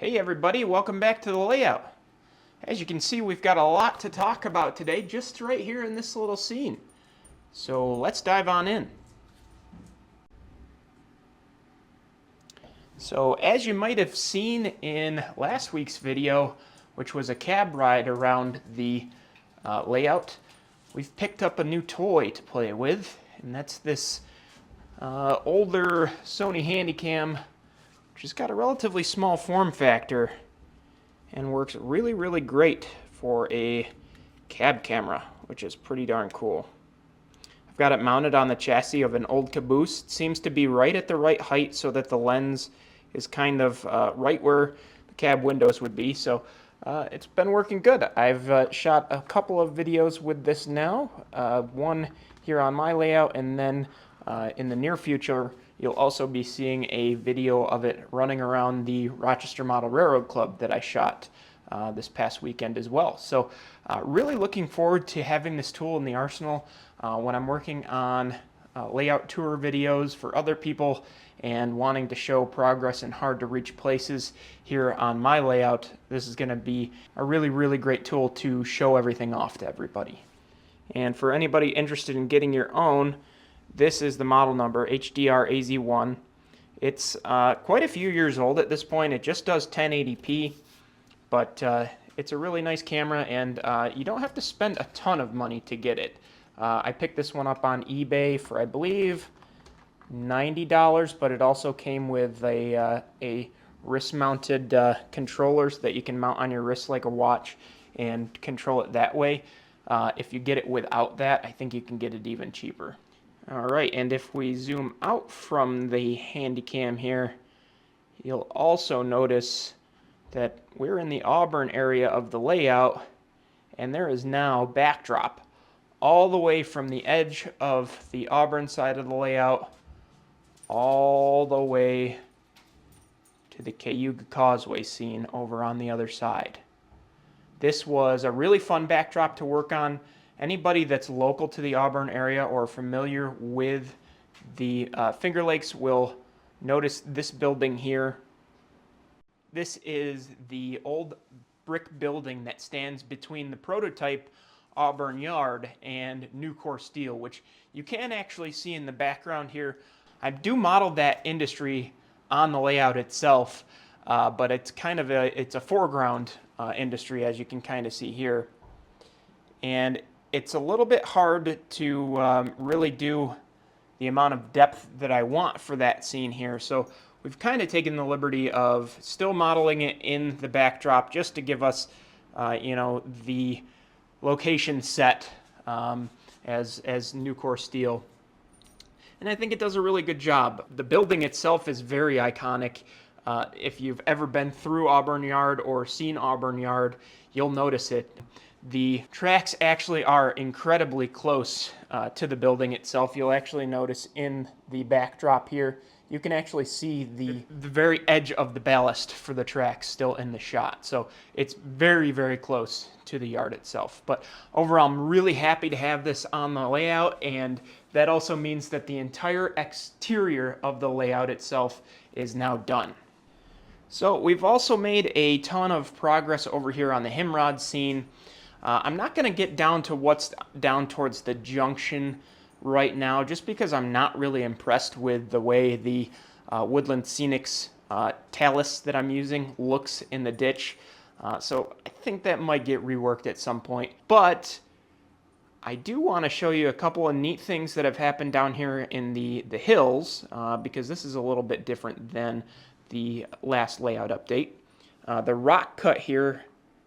Hey everybody, welcome back to the layout. As you can see, we've got a lot to talk about today just right here in this little scene. So let's dive on in. So as you might have seen in last week's video, which was a cab ride around the layout, we've picked up a new toy to play with, and that's this older Sony Handycam, which has got a relatively small form factor and works really great for a cab camera, which is pretty darn cool. I've got it mounted on the chassis of an old caboose. It seems to be right at the right height so that the lens is kind of right where the cab windows would be, so it's been working good. I've shot a couple of videos with this now, one here on my layout, and then in the near future you'll also be seeing a video of it running around the Rochester Model Railroad Club that I shot this past weekend as well. So really looking forward to having this tool in the arsenal when I'm working on layout tour videos for other people and wanting to show progress in hard to reach places here on my layout. This is going to be a really great tool to show everything off to everybody. And for anybody interested in getting your own, this is the model number, HDR AZ1. It's quite a few years old at this point. It just does 1080p, but it's a really nice camera, and you don't have to spend a ton of money to get it. I picked this one up on eBay for, I believe, $90, but it also came with a wrist-mounted controllers that you can mount on your wrist like a watch and control it that way. If you get it without that, I think you can get it even cheaper. Alright, and if we zoom out from the Handycam here, you'll also notice that we're in the Auburn area of the layout, and there is now backdrop all the way from the edge of the Auburn side of the layout all the way to the Cayuga Causeway scene over on the other side. This was a really fun backdrop to work on. Anybody that's local to the Auburn area or familiar with the Finger Lakes will notice this building here. This is the old brick building that stands between the prototype Auburn Yard and Nucor Steel, which you can actually see in the background here. I do model that industry on the layout itself, but it's kind of a foreground industry, as you can kind of see here. And it's a little bit hard to really do the amount of depth that I want for that scene here. So we've kind of taken the liberty of still modeling it in the backdrop just to give us, the location set as Nucor Steel. And I think it does a really good job. The building itself is very iconic. If you've ever been through Auburn Yard or seen Auburn Yard, you'll notice it. The tracks actually are incredibly close to the building itself. You'll actually notice in the backdrop here, you can actually see the very edge of the ballast for the tracks still in the shot. So it's very close to the yard itself. But overall, I'm really happy to have this on the layout, and that also means that the entire exterior of the layout itself is now done. So we've also made a ton of progress over here on the Himrod scene. I'm not going to get down to what's down towards the junction right now, just because I'm not really impressed with the way the Woodland Scenics talus that I'm using looks in the ditch. So I think that might get reworked at some point. But I do want to show you a couple of neat things that have happened down here in the hills, because this is a little bit different than the last layout update. The rock cut here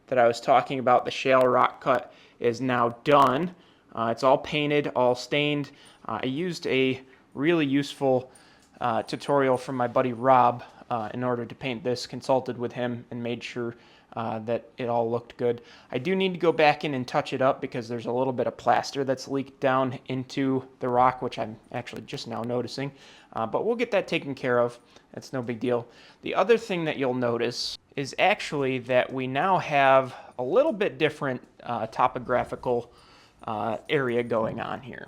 that I was talking about, the shale rock cut, is now done. It's all painted, all stained. I used a really useful tutorial from my buddy Rob in order to paint this, consulted with him and made sure that it all looked good. I do need to go back in and touch it up because there's a little bit of plaster that's leaked down into the rock, which I'm actually just now noticing. But we'll get that taken care of. That's no big deal. The other thing that you'll notice is actually that we now have a little bit different topographical area going on here.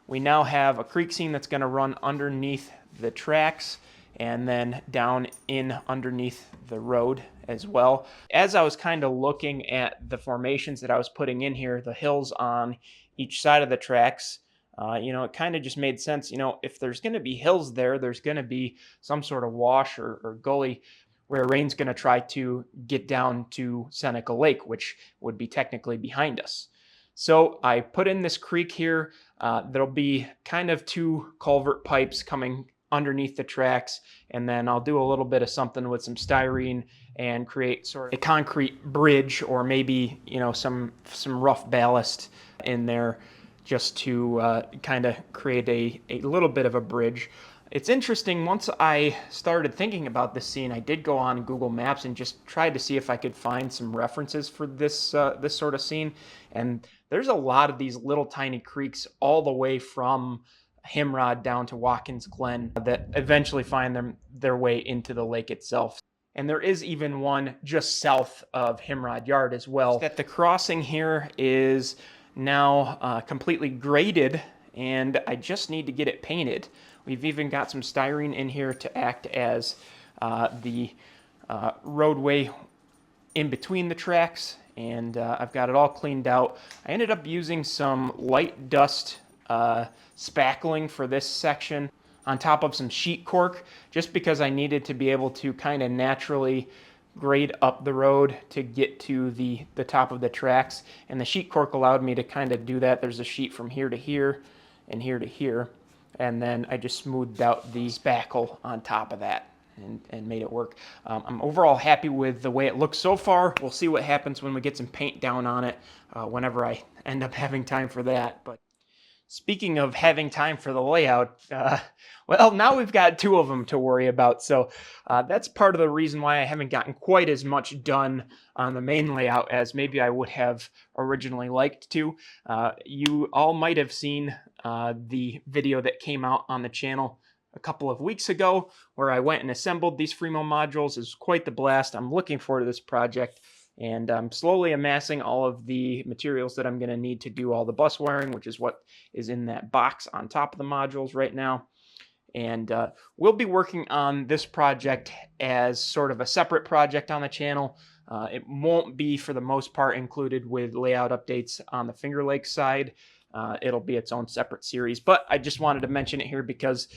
We now have a creek scene that's going to run underneath the tracks, and then down in underneath the road as well. As I was kind of looking at the formations that I was putting in here, the hills on each side of the tracks, it kind of just made sense. If there's going to be hills there, there's going to be some sort of wash or gully where rain's going to try to get down to Seneca Lake, which would be technically behind us. So I put in this creek here. There'll be kind of two culvert pipes coming underneath the tracks, and then I'll do a little bit of something with some styrene and create sort of a concrete bridge, or maybe some rough ballast in there, just to kind of create a little bit of a bridge. It's interesting, once I started thinking about this scene, I did go on Google Maps and just tried to see if I could find some references for this this sort of scene. And there's a lot of these little tiny creeks all the way from Himrod down to Watkins Glen that eventually find their way into the lake itself. And there is even one just south of Himrod Yard as well. That the crossing here is now completely graded, and I just need to get it painted. We've even got some styrene in here to act as the roadway in between the tracks, and I've got it all cleaned out. I ended up using some light dust spackling for this section on top of some sheet cork, just because I needed to be able to kind of naturally grade up the road to get to the top of the tracks, and the sheet cork allowed me to kind of do that. There's a sheet from here to here and here to here, and then I just smoothed out the spackle on top of that and made it work. I'm overall happy with the way it looks so far. We'll see what happens when we get some paint down on it, whenever I end up having time for that. But speaking of having time for the layout, well, now we've got two of them to worry about. So that's part of the reason why I haven't gotten quite as much done on the main layout as maybe I would have originally liked to. You all might have seen the video that came out on the channel a couple of weeks ago where I went and assembled these Fremo modules. It was quite the blast. I'm looking forward to this project. And I'm slowly amassing all of the materials that I'm going to need to do all the bus wiring, which is what is in that box on top of the modules right now. And we'll be working on this project as sort of a separate project on the channel. It won't be, for the most part, included with layout updates on the Finger Lakes side. It'll be its own separate series, but I just wanted to mention it here because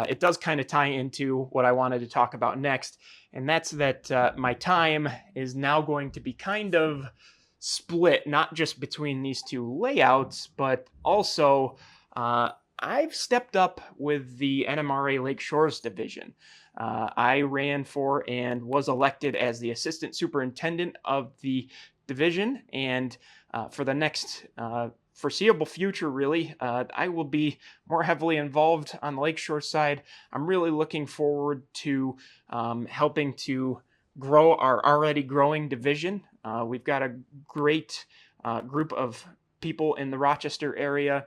it does kind of tie into what I wanted to talk about next, and that's that my time is now going to be kind of split, not just between these two layouts, but also I've stepped up with the NMRA Lake Shores Division. I ran for and was elected as the assistant superintendent of the division, and for the next foreseeable future, really, I will be more heavily involved on the Lakeshore side. I'm really looking forward to helping to grow our already growing division. We've got a great group of people in the Rochester area,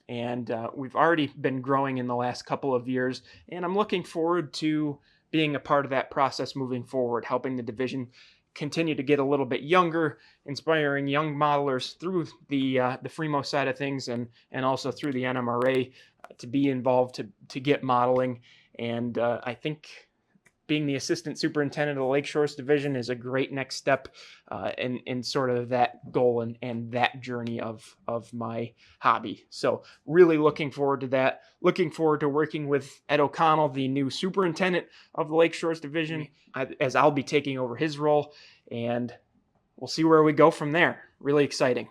and we've already been growing in the last couple of years, and I'm looking forward to being a part of that process moving forward, helping the division continue to get a little bit younger, inspiring young modelers through the Fremo side of things, and also through the NMRA to be involved to get modeling. And I think being the assistant superintendent of the Lake Shores Division is a great next step in sort of that goal and that journey of my hobby. So really looking forward to that. Looking forward to working with Ed O'Connell, the new superintendent of the Lake Shores Division, as I'll be taking over his role, and we'll see where we go from there. Really exciting.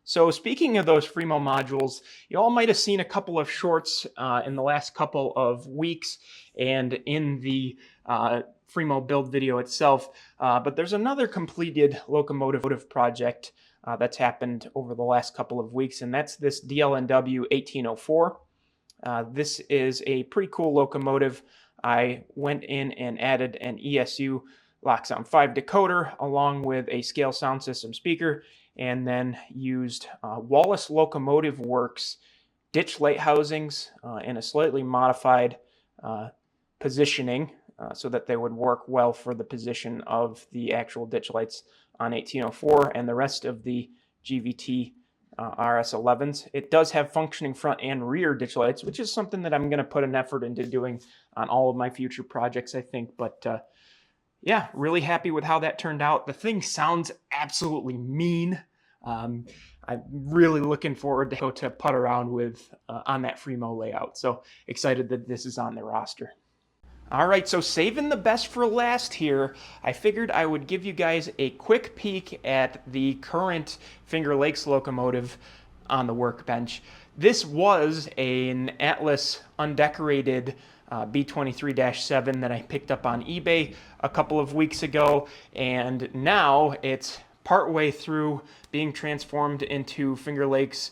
So speaking of those Fremo modules, you all might have seen a couple of shorts in the last couple of weeks and in the Fremo build video itself, but there's another completed locomotive project that's happened over the last couple of weeks, and that's this DLNW 1804. This is a pretty cool locomotive. I went in and added an ESU Locksound 5 decoder along with a scale sound system speaker, and then used Wallace Locomotive Works ditch light housings in a slightly modified positioning so that they would work well for the position of the actual ditch lights on 1804 and the rest of the GVT RS11s. It does have functioning front and rear ditch lights, which is something that I'm going to put an effort into doing on all of my future projects, I think. But yeah, really happy with how that turned out. The thing sounds absolutely mean. I'm really looking forward to go to putt around with on that Fremo layout. So excited that this is on the roster. All right, so saving the best for last here, I figured I would give you guys a quick peek at the current Finger Lakes locomotive on the workbench. This was an Atlas undecorated B23-7 that I picked up on eBay a couple of weeks ago, and now it's partway through being transformed into Finger Lakes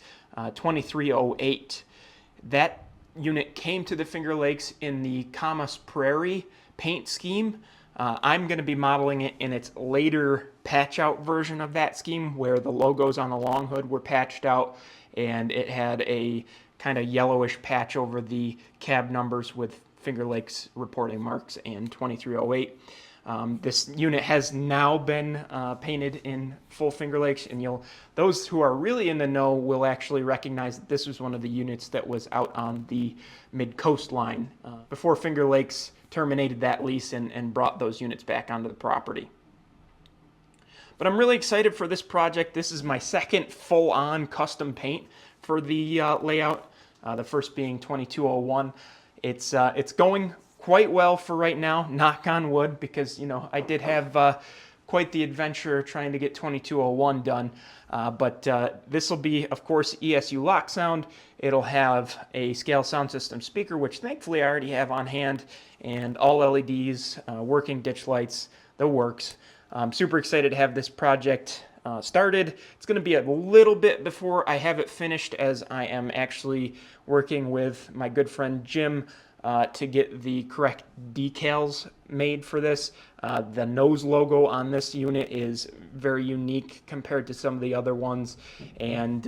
2308. That unit came to the Finger Lakes in the Camas Prairie paint scheme. I'm going to be modeling it in its later patch out version of that scheme, where the logos on the long hood were patched out and it had a kind of yellowish patch over the cab numbers with Finger Lakes reporting marks and 2308. This unit has now been painted in full Finger Lakes, and those who are really in the know will actually recognize that this was one of the units that was out on the mid-coast line before Finger Lakes terminated that lease and brought those units back onto the property. But I'm really excited for this project. This is my second full-on custom paint for the layout, the first being 2201. It's going quite well for right now, knock on wood, because I did have quite the adventure trying to get 2201 done. But this will be, of course, ESU lock sound. It'll have a scale sound system speaker, which thankfully I already have on hand, and all LEDs, working ditch lights, the works. I'm super excited to have this project started. It's going to be a little bit before I have it finished, as I am actually working with my good friend Jim to get the correct decals made for this. The nose logo on this unit is very unique compared to some of the other ones, and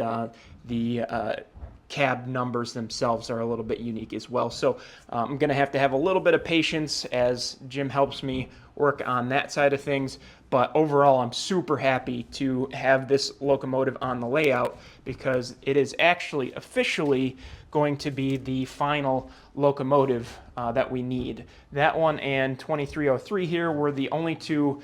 the cab numbers themselves are a little bit unique as well. So I'm going to have a little bit of patience as Jim helps me work on that side of things. But overall, I'm super happy to have this locomotive on the layout, because it is actually officially going to be the final locomotive that we need. That one and 2303 here were the only two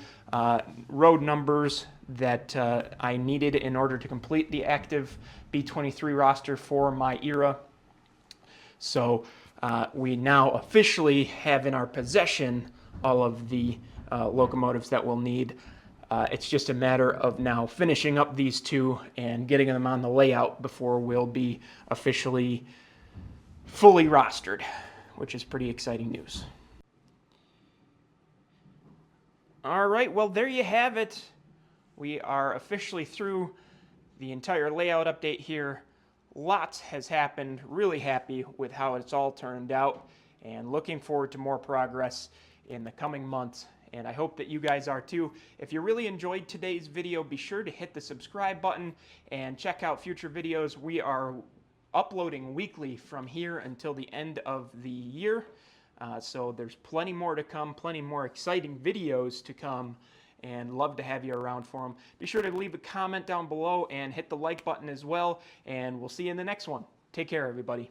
road numbers that I needed in order to complete the active B23 roster for my era. So we now officially have in our possession all of the locomotives that we'll need. It's just a matter of now finishing up these two and getting them on the layout before we'll be officially fully rostered, which is pretty exciting news. All right, well, there you have it. We are officially through the entire layout update here. Lots has happened. Really happy with how it's all turned out, and looking forward to more progress in the coming months. And I hope that you guys are too. If you really enjoyed today's video, be sure to hit the subscribe button and check out future videos. We are uploading weekly from here until the end of the year. So there's plenty more to come, plenty more exciting videos to come, and love to have you around for them. Be sure to leave a comment down below and hit the like button as well, and we'll see you in the next one. Take care, everybody.